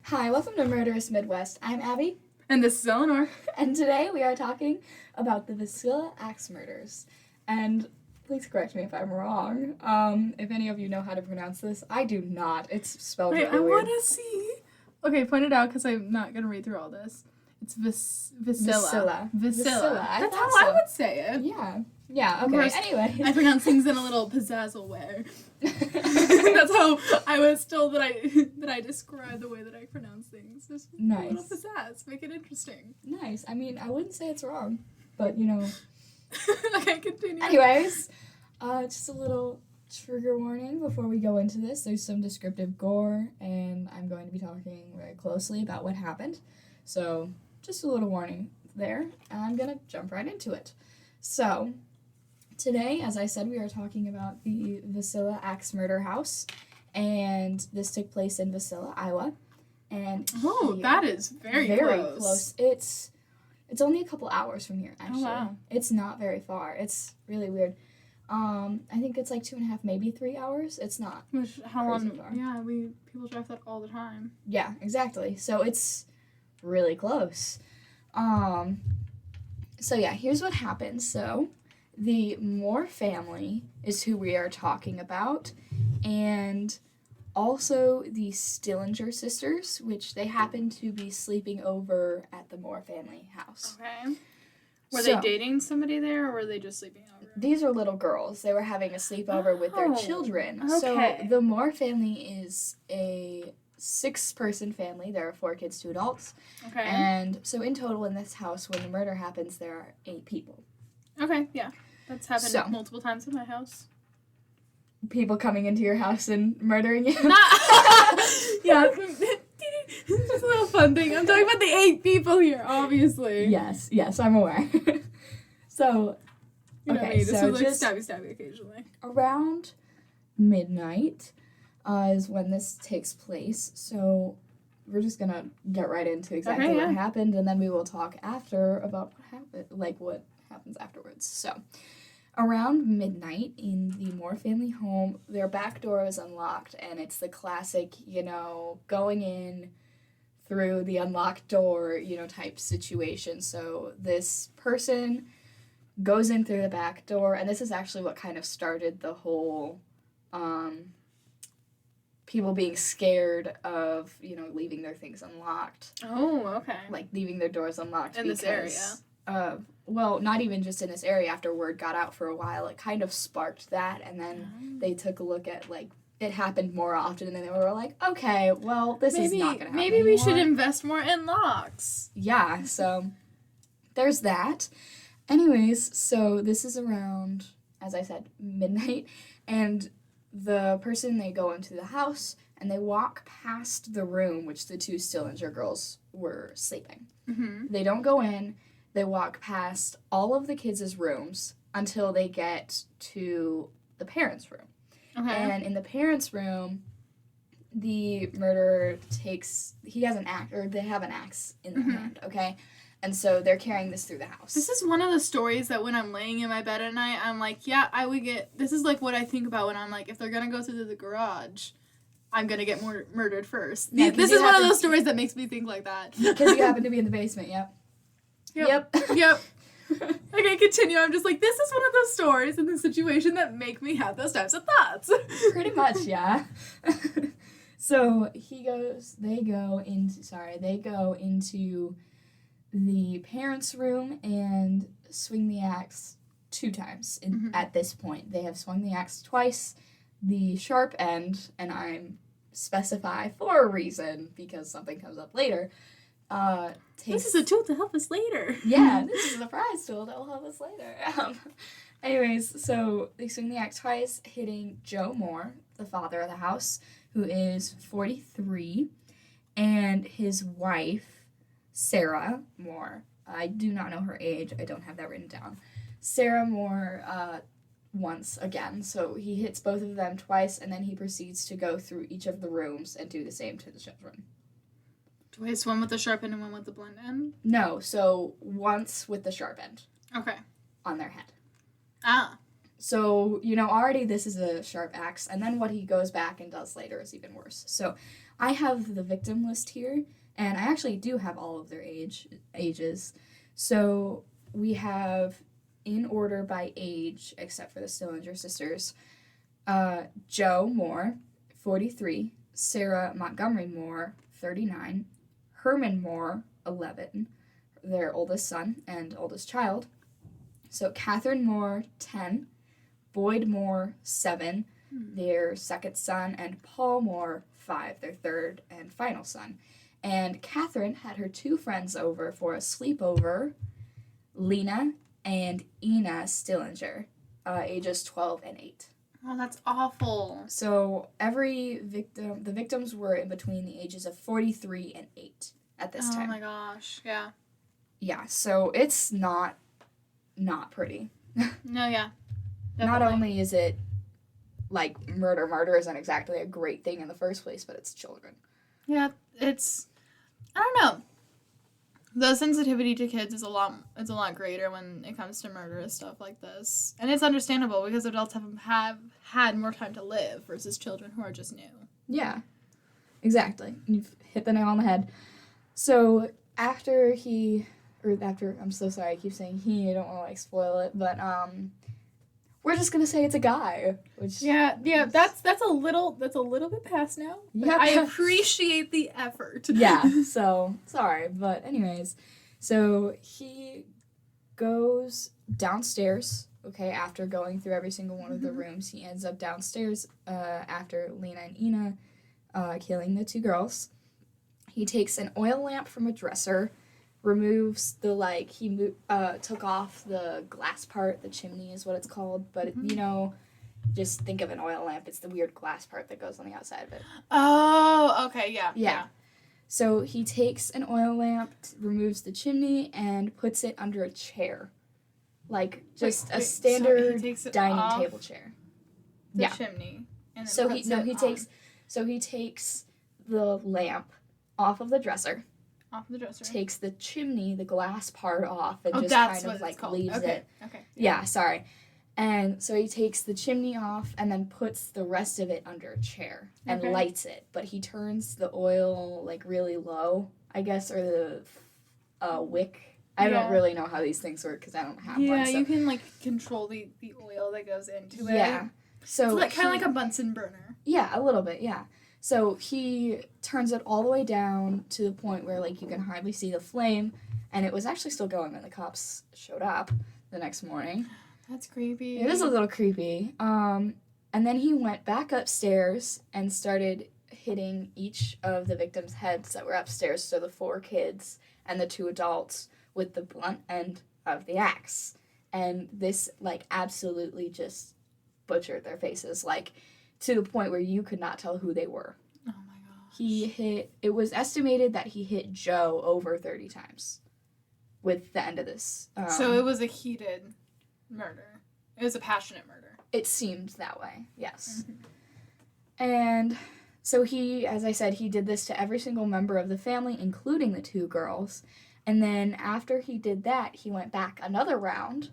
Hi, welcome to Murderous Midwest. I'm Abby, And this is Eleanor. and today we are talking about the Viscilla axe murders. And please correct me if I'm wrong. If any of you know how to pronounce this, I do not. It's spelled Wait, really I weird. want to see. Okay, point it out because I'm not going to read through all this. It's Viscilla. Viscilla. I That's thought how so. I would say it. Yeah, Of okay. course, Anyway. I pronounce things in a little pizzazzle way. That's how I was told that I describe the way that I pronounce things. Just Nice. a little pizzazz. Make it interesting. Nice. I mean, I wouldn't say it's wrong, but Okay, continue. Anyways, just a little trigger warning before we go into this. There's some descriptive gore, and I'm going to be talking very closely about what happened. So, just a little warning there, and I'm going to jump right into it. So, today, as I said, we are talking about the Viscilla Axe Murder House, and this took place in Viscilla, Iowa. And that is very close. It's only a couple hours from here, actually. Oh, wow. It's not very far. It's really weird. I think it's like 2.5, maybe 3 hours. It's not. How crazy long? far. Yeah, people drive that all the time. Yeah, exactly. So it's really close. So yeah, here's what happened. So the Moore family is who we are talking about, and also the Stillinger sisters, which they happen to be sleeping over at the Moore family house. Okay. Were they dating somebody there, or were they just sleeping over? These are little girls. They were having a sleepover with their children. Okay. So the Moore family is a 6-person family. There are 4 kids, 2 adults. Okay. And so in total in this house, when the murder happens, there are 8 people. Okay, yeah. That's happened multiple times in my house. People coming into your house and murdering you? Yeah. It's just a little fun thing. I'm talking about the 8 people here, obviously. Yes, I'm aware. So, okay, this so is like just stabby occasionally. around midnight is when this takes place. So we're just gonna get right into exactly what happened, and then we will talk after about what happened, like what happens afterwards. So around midnight in the Moore family home, their back door is unlocked, and it's the classic, going in through the unlocked door, type situation. So this person goes in through the back door, and this is actually what kind of started the whole people being scared of, leaving their things unlocked. Oh, okay. Like, leaving their doors unlocked in this area. Well, not even just in this area. After word got out for a while, it kind of sparked that, and then they took a look at, it happened more often, and then they were like, okay, well, this is not going to happen Maybe we anymore. should invest more in locks. Yeah, so there's that. Anyways, so this is around, as I said, midnight, and the person, they go into the house, and they walk past the room which the 2 Stillinger girls were sleeping. Mm-hmm. They don't go in. They walk past all of the kids' rooms until they get to the parents' room. Okay. And in the parents' room, the murderer they have an axe in their hand, okay? And so they're carrying this through the house. This is one of the stories that when I'm laying in my bed at night, I'm like, yeah, this is like what I think about when I'm like, if they're going to go through the garage, I'm going to get murdered first. Yeah, this is one of those stories that makes me think like that. Because you happen to be in the basement, yep. Yep. Okay, continue. I'm just like, this is one of those stories in the situation that make me have those types of thoughts. Pretty much, yeah. So they go into the parents' room and swing the axe 2 times. At this point, they have swung the axe twice. The sharp end, and I'm specify for a reason because something comes up later. This is a tool to help us later. Yeah, this is a surprise tool that will help us later. Anyways, so they swing the axe twice, hitting Joe Moore, the father of the house, who is 43, and his wife, Sarah Moore. I do not know her age. I don't have that written down. Sarah Moore, once again. So he hits both of them twice, and then he proceeds to go through each of the rooms and do the same to the children. Wait, so one with the sharp end and one with the blunt end? No, so once with the sharp end. Okay. On their head. Ah. So, already this is a sharp axe, and then what he goes back and does later is even worse. So, I have the victim list here, and I actually do have all of their ages. So we have, in order by age, except for the Stillinger sisters, Joe Moore, 43, Sarah Montgomery Moore, 39, Herman Moore, 11, their oldest son and oldest child. So Catherine Moore, 10, Boyd Moore, 7, their second son, and Paul Moore, 5, their third and final son. And Catherine had her 2 friends over for a sleepover, Lena and Ina Stillinger, ages 12 and 8. Oh, that's awful. So the victims were in between the ages of 43 and 8 at this time. Oh my gosh, yeah. Yeah, so it's not pretty. No, yeah. Definitely. Not only is it, like, murder isn't exactly a great thing in the first place, but it's children. Yeah, it's, I don't know. The sensitivity to kids is a lot greater when it comes to murderous stuff like this. And it's understandable because adults have had more time to live versus children who are just new. Yeah, exactly. You've hit the nail on the head. So after, I'm so sorry, I keep saying he, I don't want to, like, spoil it, but, we're just gonna say it's a guy, which... Yeah, that's a little bit past now. Yeah, I appreciate the effort. Yeah, so, sorry, but anyways, so he goes downstairs, okay, after going through every single one of the rooms. He ends up downstairs, after Lena and Ina, killing the 2 girls. He takes an oil lamp from a dresser, removes the, took off the glass part, the chimney is what it's called, but, just think of an oil lamp, it's the weird glass part that goes on the outside of it. Oh, okay, yeah. So he takes an oil lamp, removes the chimney, and puts it under a chair. Like, just a standard dining table chair. The chimney. And then he takes the lamp off of the dresser. Takes the chimney, the glass part off, and just kind of like leaves it. Okay. Yeah, sorry. And so he takes the chimney off and then puts the rest of it under a chair and lights it. But he turns the oil like really low, I guess, or the wick. I don't really know how these things work because I don't have one. Yeah, you can like control the oil that goes into it. Yeah. So like kind of like a Bunsen burner. Yeah, a little bit, yeah. So he turns it all the way down to the point where, like, you can hardly see the flame, and it was actually still going when the cops showed up the next morning. That's creepy. It is a little creepy. And then he went back upstairs and started hitting each of the victims' heads that were upstairs, so the 4 kids and the 2 adults, with the blunt end of the axe. And this, like, absolutely just butchered their faces, like, to the point where you could not tell who they were. Oh my gosh. It was estimated that he hit Joe over 30 times with the end of this. So it was a heated murder. It was a passionate murder. It seemed that way, yes. Mm-hmm. And so he, as I said, he did this to every single member of the family, including the 2 girls. And then after he did that, he went back another round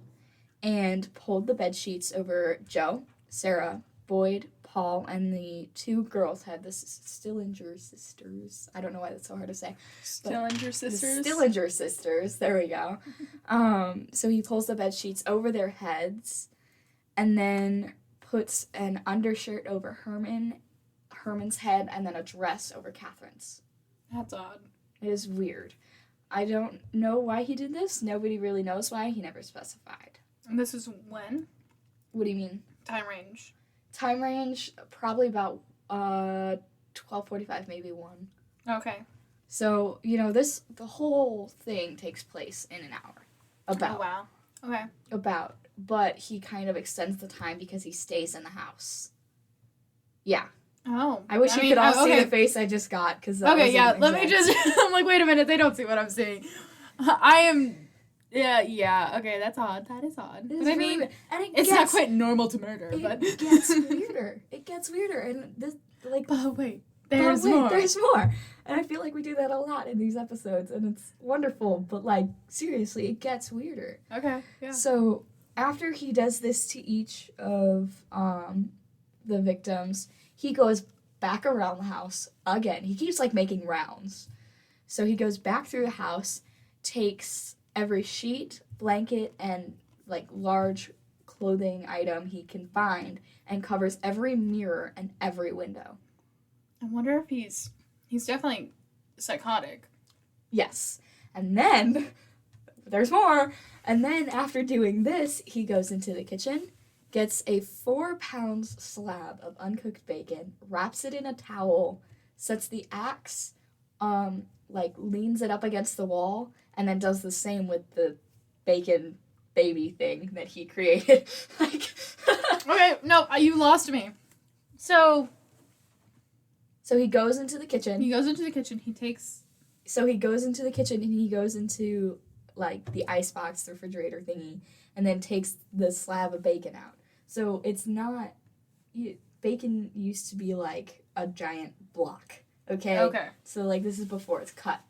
and pulled the bed sheets over Joe, Sarah, Boyd, Paul, and the 2 girls had the Stillinger sisters. I don't know why that's so hard to say. Stillinger sisters? The Stillinger sisters. There we go. So he pulls the bed sheets over their heads and then puts an undershirt over Herman's head, and then a dress over Catherine's. That's odd. It is weird. I don't know why he did this. Nobody really knows why. He never specified. And this is when? What do you mean? Time range. Time range, probably about 12:45, maybe 1. Okay. So, the whole thing takes place in an hour. About. Oh, wow. Okay. About. But he kind of extends the time because he stays in the house. Yeah. Oh. I wish you could all see the face I just got. Okay, yeah, let me just... I'm like, wait a minute, they don't see what I'm seeing. I am... Yeah, okay, that's odd. That is odd. It is really weird. It's not quite normal to murder, but... It gets weirder. It gets weirder, and this, like... But wait, there's more. There's more. And I feel like we do that a lot in these episodes, and it's wonderful, but, like, seriously, it gets weirder. Okay, yeah. So, after he does this to each of the victims, he goes back around the house again. He keeps, like, making rounds. So he goes back through the house, takes every sheet, blanket, and, like, large clothing item he can find, and covers every mirror and every window. I wonder if he's definitely psychotic. Yes. And then, there's more. And then after doing this, he goes into the kitchen, gets a 4-pound slab of uncooked bacon, wraps it in a towel, sets the axe, like, leans it up against the wall, and then does the same with the bacon baby thing that he created. Like, okay, no, you lost me. So he goes into the kitchen. He goes into the kitchen. So he goes into the kitchen and he goes into, like, the icebox, the refrigerator thingy, and then takes the slab of bacon out. So it's not... bacon used to be, like, a giant block, okay? Okay. So, like, this is before it's cut.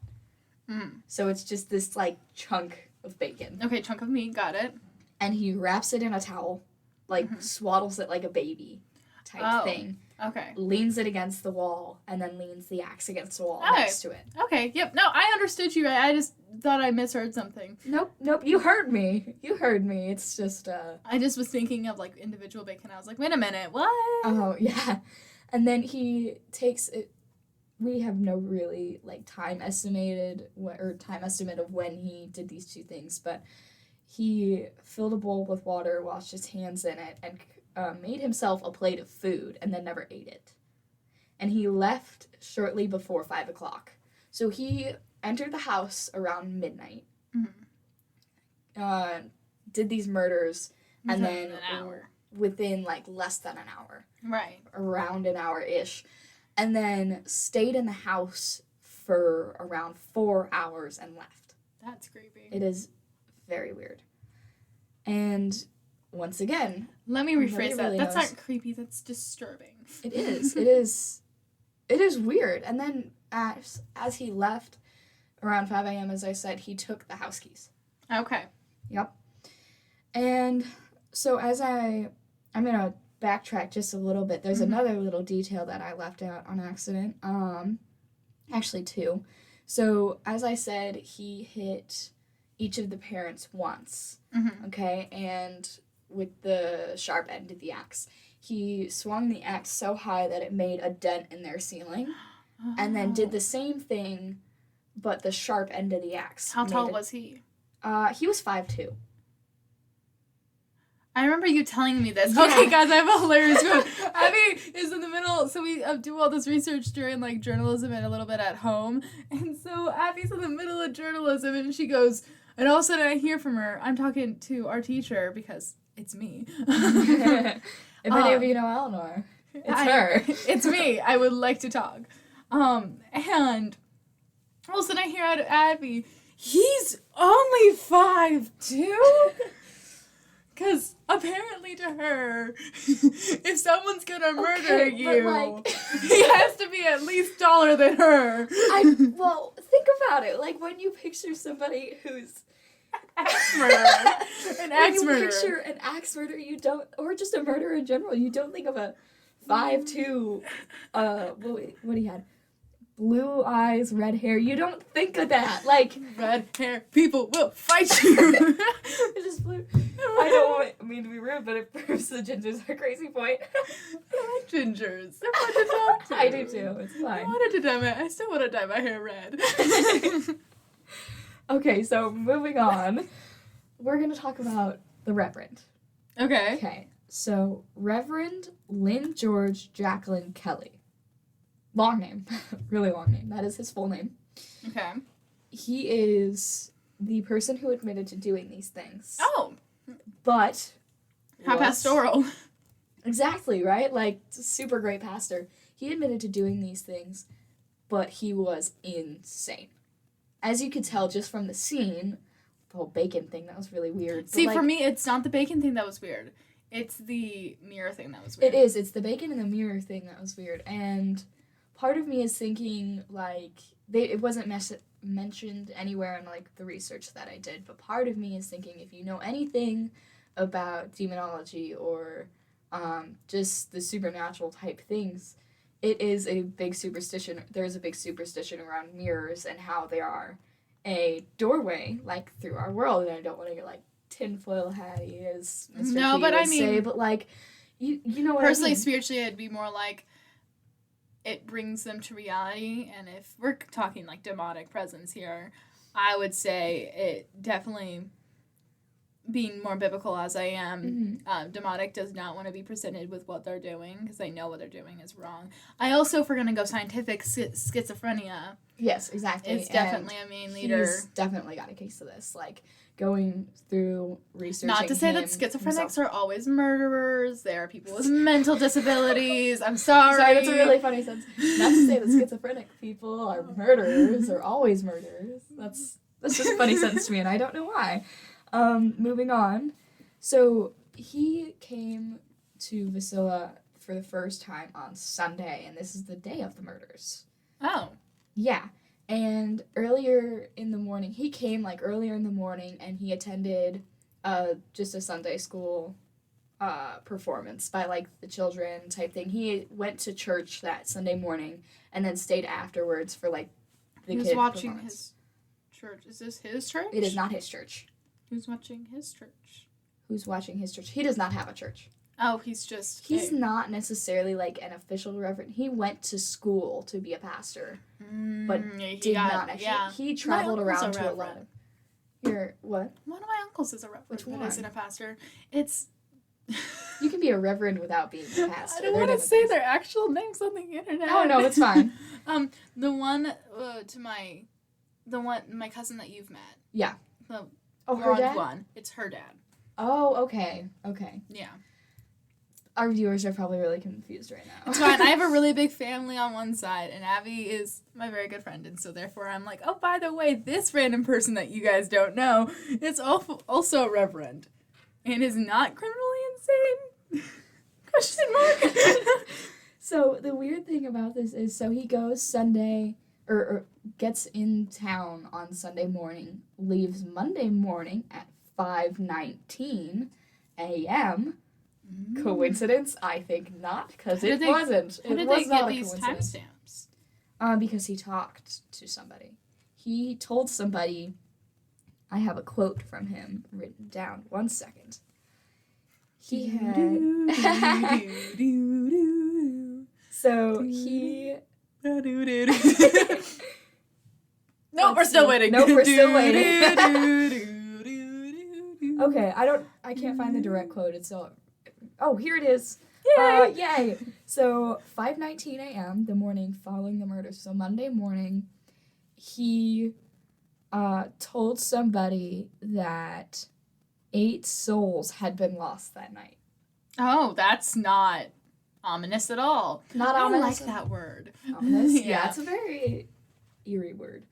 Mm. So it's just this, like, chunk of bacon. Okay, chunk of meat, got it. And he wraps it in a towel, like, swaddles it like a baby type thing. Okay. Leans it against the wall, and then leans the axe against the wall next to it. Okay, yep. No, I understood you. I just thought I misheard something. Nope, you heard me. It's just, I just was thinking of, like, individual bacon. I was like, wait a minute, what? Oh, yeah. And then he takes it. We have no really, like, time estimate of when he did these two things, but he filled a bowl with water, washed his hands in it, and made himself a plate of food, and then never ate it. And he left shortly before 5 o'clock. So he entered the house around midnight, did these murders, and then an hour. Within, like, less than an hour. Right. Around an hour-ish. And then stayed in the house for around 4 hours and left. That's creepy. It is very weird. And once again... Let me rephrase that. Really that's knows. not creepy. That's disturbing. It is. It is weird. And then as he left around 5 a.m., as I said, he took the house keys. Okay. Yep. And so I'm going to backtrack just a little bit. There's another little detail that I left out on accident. Actually, two. So, as I said, he hit each of the parents once. Okay? And with the sharp end of the axe. He swung the axe so high that it made a dent in their ceiling. And then did the same thing, but the sharp end of the axe. How tall was he? He was 5'2". I remember you telling me this. Yeah. Okay, guys, I have a hilarious quote. Abby is in the middle, so we do all this research during, like, journalism and a little bit at home. And so Abby's in the middle of journalism, and she goes, and all of a sudden I hear from her, I'm talking to our teacher, because it's me. If any of you know Eleanor, it's her. It's me. I would like to talk. And all of a sudden I hear out of Abby, he's only 5'2"? Because apparently to her, if someone's gonna murder you, like, he has to be at least taller than her. Well, think about it. Like, when you picture somebody who's... Axe murderer. An axe murderer. When you picture an axe murderer, you don't... Or just a murderer in general, you don't think of a 5'2", what he had? Blue eyes, red hair. You don't think of that. Like... Red hair people will fight you. It just blew... I don't mean to be rude, but it proves the gingers are a crazy point. I like gingers. They're fun to talk to. I do too. It's fine. I still want to dye my hair red. Okay, so moving on. We're going to talk about the Reverend. Okay. Okay, so Reverend Lynn George Jacqueline Kelly. Long name. Really long name. That is his full name. Okay. He is the person who admitted to doing these things. Oh. But... How pastoral. Exactly, right? Like, super great pastor. He admitted to doing these things, but he was insane. As you could tell just from the scene, the whole bacon thing, that was really weird. See, for me, it's not the bacon thing that was weird. It's the mirror thing that was weird. It is. It's the bacon and the mirror thing that was weird. And part of me is thinking, like, it wasn't mentioned anywhere in, like, the research that I did, but part of me is thinking if you know anything about demonology or just the supernatural type things, it is a big superstition. There's a big superstition around mirrors and how they are a doorway, like, through our world. And I don't want to get, like, tinfoil hatty, as Mr. No, T but would I mean, say, but, like, you know what personally, I mean. spiritually, it'd be more like it brings them to reality. And if we're talking, like, demonic presence here, I would say it definitely, being more biblical as I am, demonic does not want to be presented with what they're doing because they know what they're doing is wrong. I also, if we're going to go scientific, schizophrenia. Yes, exactly. It's definitely a main leader. He's definitely got a case of this. Like, going through researching. Not to say that schizophrenics are always murderers. There are people with mental disabilities. I'm sorry. Sorry, that's a really funny sentence. Not to say that schizophrenic people are murderers or always murderers. That's just a funny sentence to me, and I don't know why. Moving on. So he came to Viscilla for the first time on Sunday, and this is the day of the murders. Oh. Yeah. And earlier in the morning, he came, like, earlier in the morning, and he attended just a Sunday school performance by, like, the children type thing. He went to church that Sunday morning and then stayed afterwards for, like, the kid watching performance. his church. Is this his church? It is not his church. Who's watching his church? Who's watching his church? He does not have a church. Oh, he's just... He's not necessarily, like, an official reverend. He went to school to be a pastor, but did not actually. Yeah. He traveled around to a lot of... Here, what? One of my uncles is a reverend. Which one? But isn't a pastor. It's... You can be a reverend without being a pastor. I don't want to say their actual names on the internet. Oh, no, it's fine. The one my cousin that you've met. Yeah. The her dad? One. It's her dad. Oh, okay. Yeah. Our viewers are probably really confused right now. It's fine. I have a really big family on one side, and Abby is my very good friend, and so therefore I'm like, oh, by the way, this random person that you guys don't know is also a reverend, and is not criminally insane? Question mark. So the weird thing about this is, so he goes Sunday, or gets in town on Sunday morning, leaves Monday morning at 5:19 a.m., Coincidence? I think not, because it wasn't. How did they get these timestamps? Because he talked to somebody. He told somebody, I have a quote from him written down. 1 second. He had... So he... Nope, we're still waiting. Okay, I can't find the direct quote. It's so... Oh, here it is. Yay! Yay! So, 5:19 a.m., the morning following the murder. So, Monday morning, he told somebody that 8 souls had been lost that night. Oh, that's not ominous at all. Not ominous. I like that word. Ominous? Yeah, it's a very eerie word.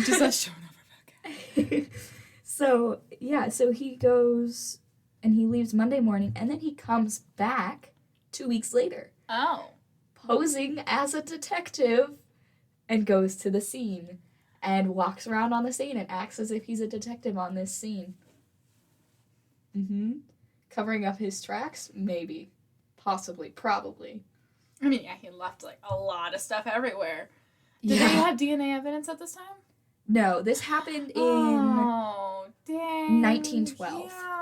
Just us showing off our back. So he goes... And he leaves Monday morning, and then he comes back 2 weeks later. Oh. Posing as a detective, and goes to the scene, and walks around on the scene, and acts as if he's a detective on this scene. Covering up his tracks? Maybe. Possibly. Probably. I mean, yeah, he left, like, a lot of stuff everywhere. Did they have DNA evidence at this time? No, this happened in... Oh, dang. 1912. Yeah.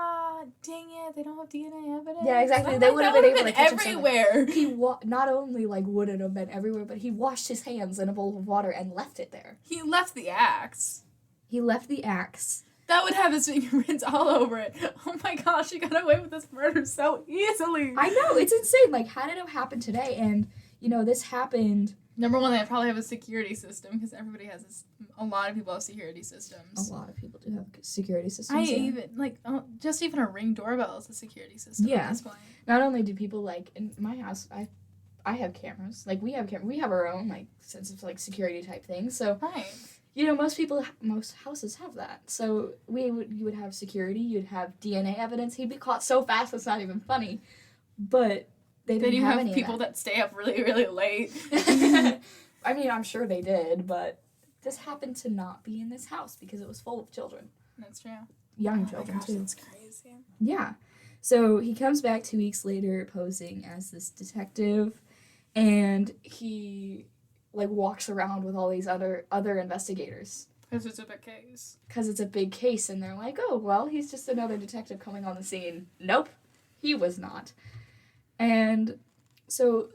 Dang it, they don't have DNA evidence. Yeah, exactly. They would have been able to catch everywhere. He not only wouldn't have been everywhere, but he washed his hands in a bowl of water and left it there. He left the axe. That would have his fingerprints all over it. Oh my gosh, he got away with this murder so easily. I know, it's insane. Like, how did it happen today? And, this happened... Number one, they probably have a security system, because everybody has this. A lot of people have security systems. A lot of people do have security systems. Just even a Ring doorbell is a security system at this point. Not only do people, in my house, I have cameras. Like, we have our own, sense of, security type things. So, right. Most houses have that. So, you would have security, you'd have DNA evidence. He'd be caught so fast, it's not even funny. But... They didn't have any people that stay up really, really late. I mean, I'm sure they did, but this happened to not be in this house because it was full of children. That's true. Young children, too. That's crazy. Yeah. So he comes back 2 weeks later posing as this detective, and he like walks around with all these other investigators. Because it's a big case. Because it's a big case, and they're like, oh, well, he's just another detective coming on the scene. Nope, he was not. And so,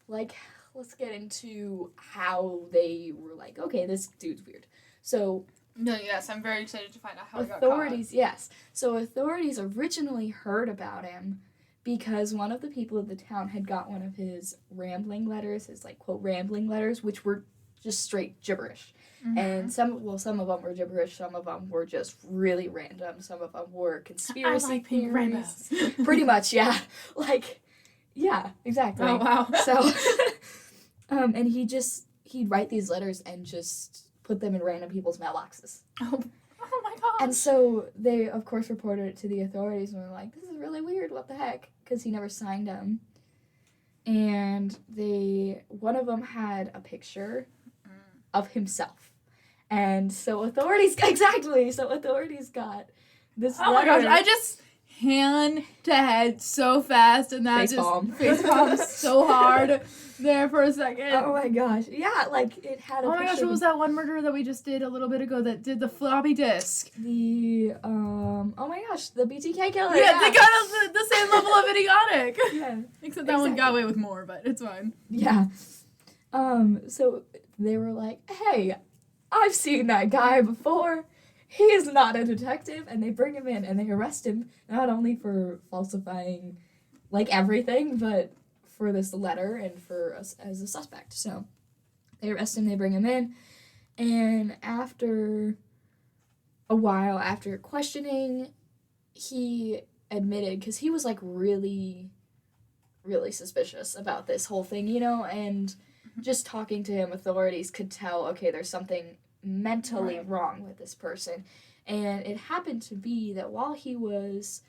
like, let's get into how they were like, okay, this dude's weird. So... No, yes, I'm very excited to find out how he got authorities, caught. yes. So authorities originally heard about him because one of the people of the town had got one of his rambling letters, his, like, quote, rambling letters, which were just straight gibberish. Mm-hmm. And some of them were gibberish, some of them were just really random, some of them were conspiracy I like theories. pink rainbows. Pretty much, yeah. Like, yeah, exactly. Oh, wow. So, and he'd write these letters and just put them in random people's mailboxes. Oh my gosh. And so they, of course, reported it to the authorities and were like, this is really weird, what the heck? Because he never signed them. And one of them had a picture of himself. And so authorities got this letter. Oh my gosh, I just hand to head so fast and that facepalm so hard there for a second. Oh my gosh. Yeah, like it had a Oh my gosh, what was that one murder that we just did a little bit ago that did the floppy disk? The BTK killer. Yeah, they got the same level of idiotic. Yeah. Except that one got away with more, but it's fine. Yeah. So they were like, hey, I've seen that guy before. He is not a detective, and they bring him in and they arrest him not only for falsifying like everything, but for this letter and for us as a suspect. So they arrest him, they bring him in, and after a while, after questioning, he admitted, because he was like really, really suspicious about this whole thing, you know, and just talking to him, authorities could tell, okay, there's something mentally wrong with this person. And it happened to be that while he was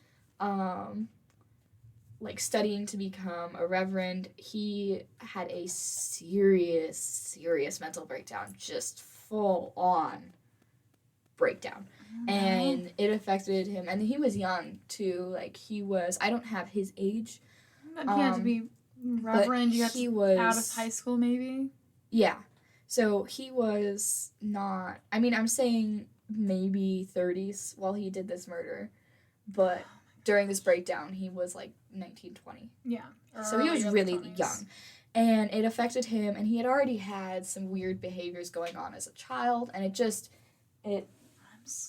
like studying to become a reverend, he had a serious mental breakdown, just full on breakdown. And it affected him, and he was young too, like he was, I don't have his age, but he had to be reverend, he was out of high school maybe. Yeah. So he was not, I mean, I'm saying maybe 30s while he did this murder, but during this breakdown, he was like 19, 20. Yeah. So he was really young. And it affected him, and he had already had some weird behaviors going on as a child, and it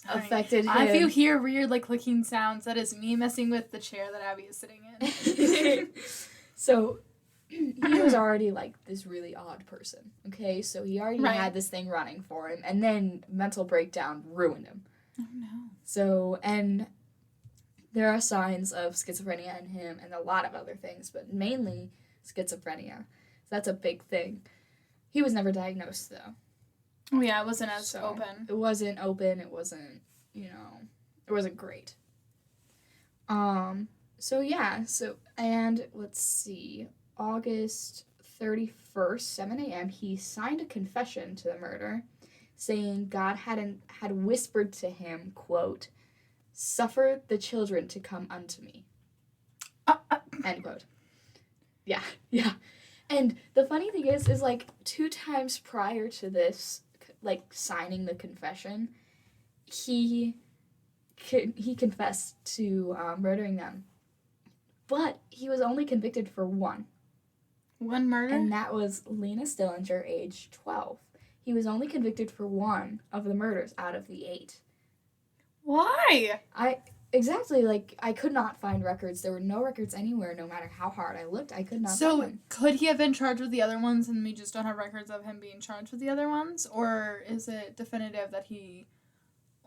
affected him. If you hear weird, like, clicking sounds, that is me messing with the chair that Abby is sitting in. So he was already like this really odd person, okay? So he already had this thing running for him, and then mental breakdown ruined him. Oh no. So, and there are signs of schizophrenia in him and a lot of other things, but mainly schizophrenia. So that's a big thing. He was never diagnosed, though. Oh yeah, it wasn't as open. It wasn't open, it wasn't, it wasn't great. And let's see, August 31st, 7 a.m., he signed a confession to the murder, saying God had whispered to him, quote, "Suffer the children to come unto me." End quote. Yeah. And the funny thing is like 2 times prior to this, like signing the confession, he confessed to murdering them. But he was only convicted for one. One murder? And that was Lena Stillinger, age 12. He was only convicted for one of the murders out of the 8. Why? Exactly, like, I could not find records. There were no records anywhere, no matter how hard I looked. I could not find them. So, could he have been charged with the other ones and we just don't have records of him being charged with the other ones? Or is it definitive that he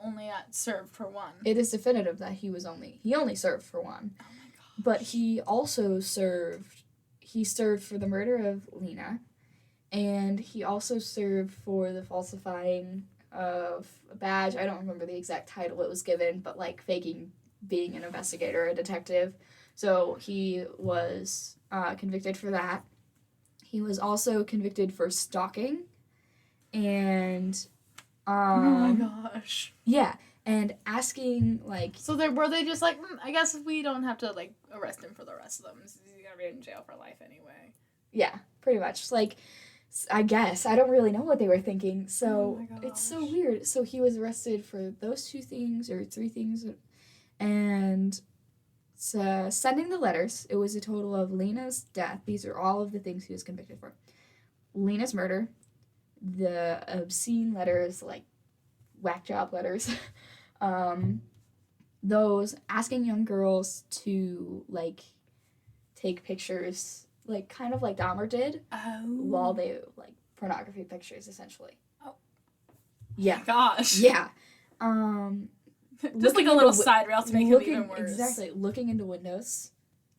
only served for one? It is definitive that he only served for one. Oh my gosh. But he also served for the murder of Lena, and he also served for the falsifying of a badge. I don't remember the exact title it was given, but like faking being an investigator, a detective. So he was convicted for that. He was also convicted for stalking, and oh my gosh. Yeah, and asking, like... So were they just like, I guess we don't have to, like, arrest him for the rest of them. He's gonna be in jail for life anyway. Yeah, pretty much. Like, I guess. I don't really know what they were thinking. So, it's so weird. So, he was arrested for those 2 things, or 3 things, and sending the letters. It was a total of Lena's death. These are all of the things he was convicted for. Lena's murder, the obscene letters, like, whack job letters, those asking young girls to, like, take pictures, like, kind of like Dahmer did, while they, like, pornography pictures, essentially. Oh. Yeah. Gosh. Yeah. Just like a little side rail to make it even worse. Exactly. Looking into windows,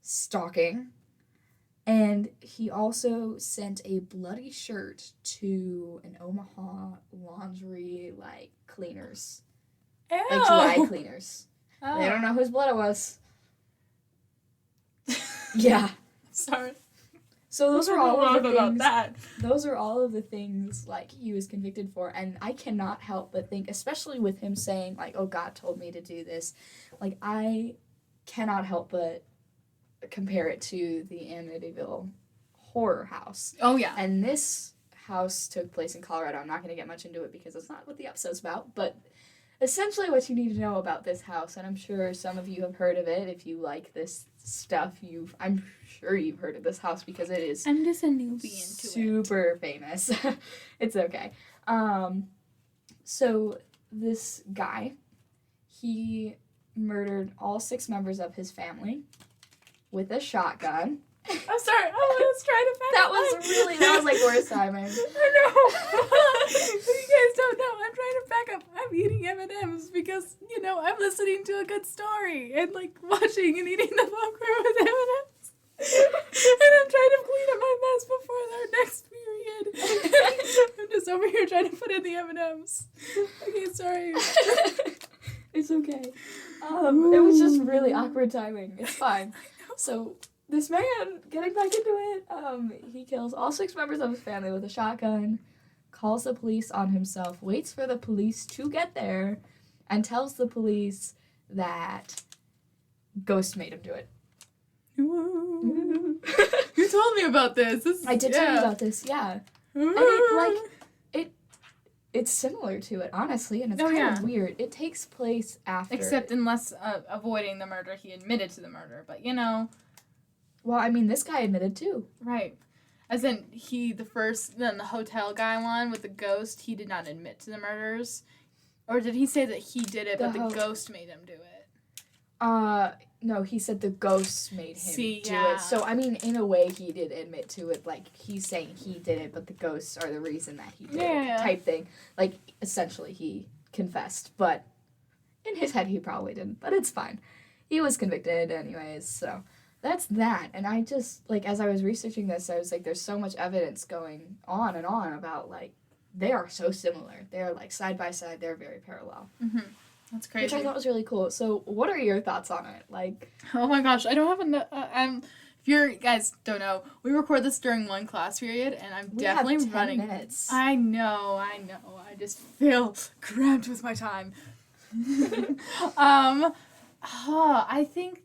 stalking, and he also sent a bloody shirt to an Omaha laundry, like, cleaners. Ew. Like, dry cleaners. Oh. They don't know whose blood it was. Yeah. Sorry. So those are all of the things. About that. Those are all of the things, like, he was convicted for, and I cannot help but think, especially with him saying, like, oh, God told me to do this, like, I cannot help but compare it to the Amityville horror house. Oh, yeah. And this house took place in Colorado. I'm not going to get much into it because it's not what the episode's about, but essentially what you need to know about this house, and I'm sure some of you have heard of it. If you like this stuff, I'm sure you've heard of this house because it is... I'm just a newbie into super famous. It's okay. So this guy, he murdered all 6 members of his family with a shotgun. I'm sorry. I was trying to That was like worst timing. I know. If you guys don't know, I'm trying to back up. I'm eating M&Ms because, I'm listening to a good story and, like, watching and eating the popcorn with M&Ms. And I'm trying to clean up my mess before our next period. I'm just over here trying to put in the M&Ms. Okay, sorry. It's okay. It was just really awkward timing. It's fine. So... this man, getting back into it, he kills all 6 members of his family with a shotgun, calls the police on himself, waits for the police to get there, and tells the police that Ghost made him do it. You told me about this. I did tell you about this, yeah. And it's similar to it, honestly, and it's kind of weird. It takes place after... except unless avoiding the murder, he admitted to the murder, but, Well, I mean, this guy admitted too. Right. As in, then the hotel guy one with the ghost, he did not admit to the murders? Or did he say that he did it, but the ghost made him do it? No, he said the ghosts made him do it. So, I mean, in a way, he did admit to it. Like, he's saying he did it, but the ghosts are the reason that he did it, type thing. Like, essentially, he confessed, but in his head, he probably didn't. But it's fine. He was convicted anyways, so... that's that. And I just, like, as I was researching this, I was like, there's so much evidence going on and on about, like, they are so similar. They're, like, side by side. They're very parallel. Mm-hmm. That's crazy. Which I thought was really cool. So, what are your thoughts on it? Like... oh, my gosh. I don't have enough... if you guys don't know, we record this during one class period, and I'm definitely have 10 running... minutes. I know. I just feel cramped with my time. I think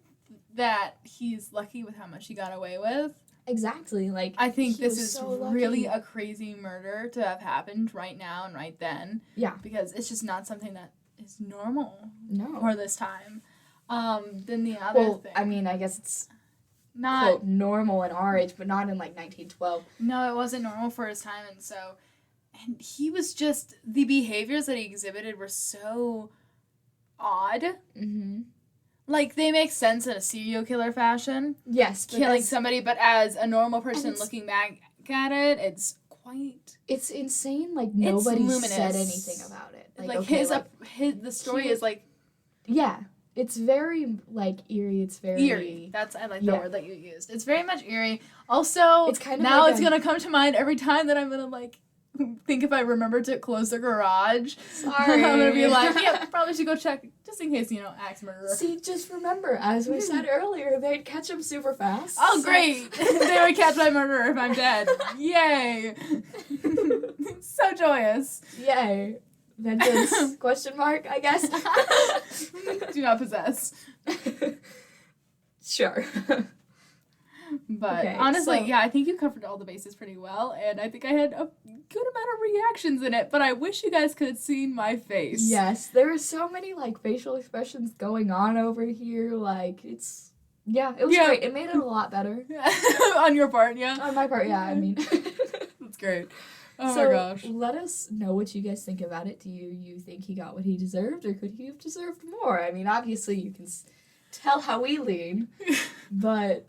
that he's lucky with how much he got away with. Exactly. Like, I think this is so really a crazy murder to have happened right now and right then. Yeah. Because it's just not something that is normal No. for this time. Then the other thing. I mean, I guess it's not quote, normal in our age, but not in, like, 1912. No, it wasn't normal for his time, and he was just, the behaviors that he exhibited were so odd. Mm-hmm. Like, they make sense in a serial killer fashion. Yes. Killing somebody, but as a normal person looking back at it, it's quite... it's insane. Like, nobody said anything about it. Like okay, the story is, like... yeah. It's very, like, eerie. It's very... eerie. I like the word that you used. It's very much eerie. Also, it's kind of now like it's going to come to mind every time that I'm going to, like... think if I remember to close the garage. Sorry. I'm gonna be like, yeah, probably should go check just in case, axe murderer. See, just remember, as we said earlier, they'd catch him super fast. Oh, great! They would catch my murderer if I'm dead. Yay! So joyous. Yay. vengeance, question mark, I guess. Do not possess. Sure. But Okay, honestly, so- yeah, I think you covered all the bases pretty well, and I think I had a good amount of reactions in it, but I wish you guys could have seen my face. Yes, there were so many, like, facial expressions going on over here, like, it's, yeah, it was great. It made it a lot better. On your part, yeah? On my part, yeah, I mean. That's great. Oh So, my gosh. let us know what you guys think about it. Do you think he got what he deserved, or could he have deserved more? I mean, obviously, you can tell how we lean, but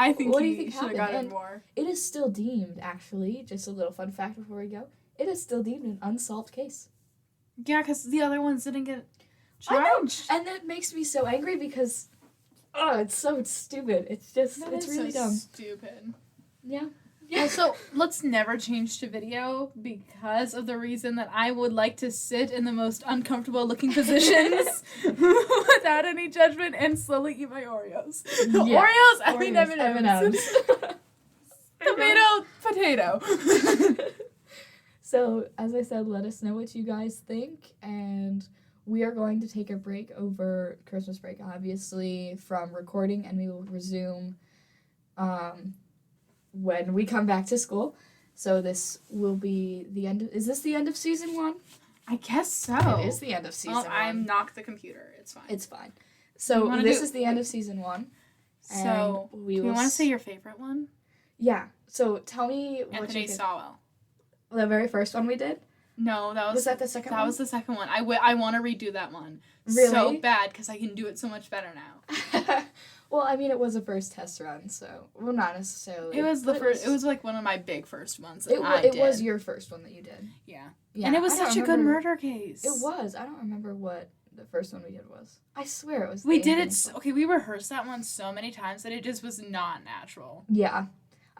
I think what do you he think should have happened? gotten And more. it is still deemed, actually, just a little fun fact before we go, it is still deemed an unsolved case. Yeah, because the other ones didn't get I know, charged. and that makes me so angry because, oh, it's so stupid. It's just, That it's is really so dumb. stupid. Yeah. So let's never change to video because of the reason that I would like to sit in the most uncomfortable looking positions without any judgment and slowly eat my Oreos. Yeah. Oreos, I mean M&Ms. M&Ms. Tomato, potato. So, as I said, let us know what you guys think, and we are going to take a break over Christmas break, obviously, from recording, and we will resume when we come back to school. So this will be the end of, is this the end of season 1? I guess so. It is the end of season 1. I'm knocked the computer. It's fine. It's fine. So this is the end of season 1. So we want to say your favorite one? Yeah. So tell me what Anthony you Stowell. The very first one we did? No, that was... Was that the second one? That was the second one. I want to redo that one. Really? So bad, because I can do it so much better now. Well, I mean, it was a first test run, so... Well, not necessarily. It was the first... It was, like, one of my big first ones that It was your first one that you did. Yeah. Yeah. And it was I don't such a good remember- murder case. It was. I don't remember what the first one we did was. I swear it was We the did Anthony it... one. Okay, we rehearsed that one so many times that it just was not natural. Yeah.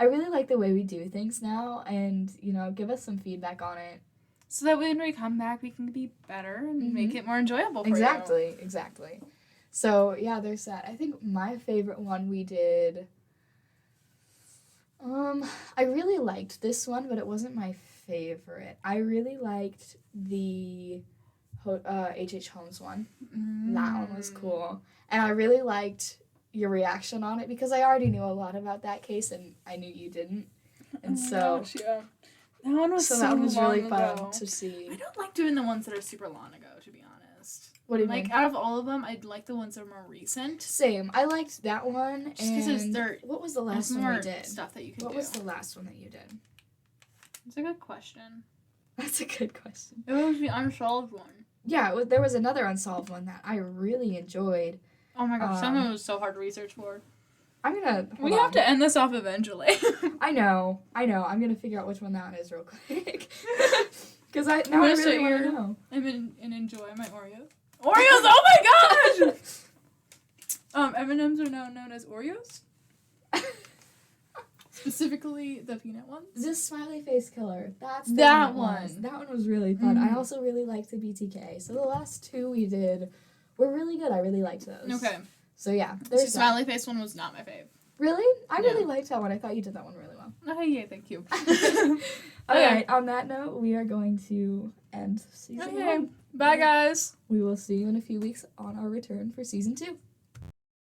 I really like the way we do things now, and, give us some feedback on it. So that when we come back, we can be better and make it more enjoyable for you. Exactly. So, yeah, there's that. I think my favorite one we did... I really liked this one, but it wasn't my favorite. I really liked the H.H. Holmes one. That one was cool. And I really liked your reaction on it, because I already knew a lot about that case, and I knew you didn't. And so... Gosh, yeah. That one was so that one was really long fun ago. to see. I don't like doing the ones that are super long ago, to be honest. What do you like, mean? out of all of them, I'd like the ones that are more recent. Same. I liked that one. Just because and what was the last there's one more we did? stuff that you can What do. was the last one that you did? It's a good question. That's a good question. It was the unsolved one. Yeah, there was another unsolved one that I really enjoyed. Oh my gosh, that one was so hard to research for. I'm gonna. We have to end this off eventually. I know. I'm gonna figure out which one that one is real quick. Because I I'm gonna really want to know. and enjoy my Oreos. Oreos! Oh my gosh! M&Ms are now known as Oreos. Specifically, the peanut ones. The smiley face killer. That's That one. one. That one was really fun. I Mhm. also really liked the BTK. So the last two we did were really good. I really liked those. Okay. So yeah, The there's that. smiley face one was not my fave. Really? I Yeah. really liked that one. I thought you did that one really well. Oh, yeah, thank you. All right. On that note, we are going to end season Okay. 1. Bye, guys. We will see you in a few weeks on our return for season 2.